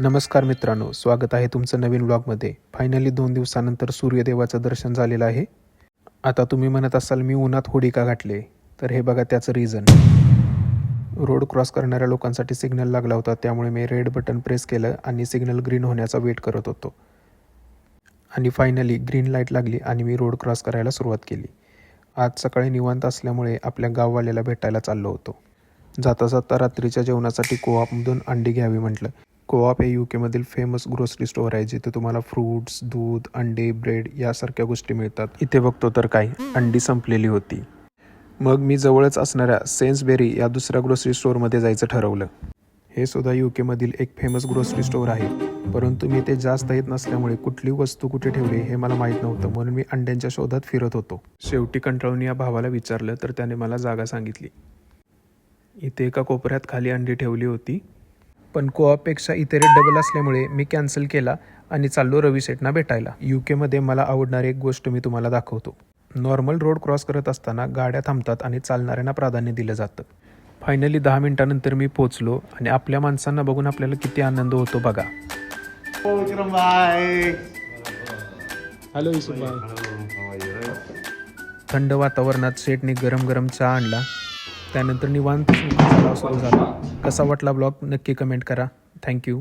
नमस्कार मित्रांनो, स्वागत आहे तुमचं नवीन व्लॉगमध्ये. फायनली 2 दिवसानंतर सूर्यदेवाचं दर्शन झालेलं आहे. आता तुम्ही म्हणत असाल मी उन्हात होडी का घातले, तर हे बघा त्याचं रिझन. रोड क्रॉस करणाऱ्या लोकांसाठी सिग्नल लागला होता, त्यामुळे मी रेड बटन प्रेस केलं आणि सिग्नल ग्रीन होण्याचा वेट करत होतो. आणि फायनली ग्रीन लाईट लागली आणि मी रोड क्रॉस करायला सुरुवात केली. आज सकाळी निवांत असल्यामुळे आपल्या गाववाल्याला भेटायला चाललो होतो. जाता जाता रात्रीच्या जेवणासाठी कोऑपमधून अंडी घ्यावी म्हटलं. कोऑप हे UKमधील फेमस ग्रोसरी स्टोअर आहे, जिथे तुम्हाला फ्रूट्स, दूध, अंडे, ब्रेड यासारख्या गोष्टी मिळतात. इथे बघतो तर काय, अंडी संपलेली होती. मग मी जवळच असणाऱ्या सेन्सबेरी या दुसऱ्या ग्रोसरी स्टोअरमध्ये जायचं ठरवलं. हे सुद्धा UKमधील एक फेमस ग्रोसरी स्टोअर आहे, परंतु मी ते जास्त येत नसल्यामुळे कुठली वस्तू कुठे ठेवली हे मला माहीत नव्हतं, म्हणून मी अंड्यांच्या शोधात फिरत होतो. शेवटी कंटाळून या भावाला विचारलं, तर त्याने मला जागा सांगितली. इथे एका कोपऱ्यात खाली अंडी ठेवली होती, पण कोऑपपेक्षा इथे रेट डबल असल्यामुळे मी कॅन्सल केला आणि चाललो रवी सेठना भेटायला. UKमध्ये मला आवडणारी एक गोष्ट मी तुम्हाला दाखवतो. नॉर्मल रोड क्रॉस करत असताना गाड्या थांबतात आणि चालणाऱ्यांना प्राधान्य दिलं जातं. फायनली 10 मिनिटानंतर मी पोहोचलो आणि आपल्या माणसांना बघून आपल्याला किती आनंद होतो बघा. हॅलो थंड वातावरणात सेठने गरम गरम चहा आणला. त्यानंतर निवांत सुरू झाला. कसा वाटला ब्लॉग नक्की कमेंट करा. थँक्यू.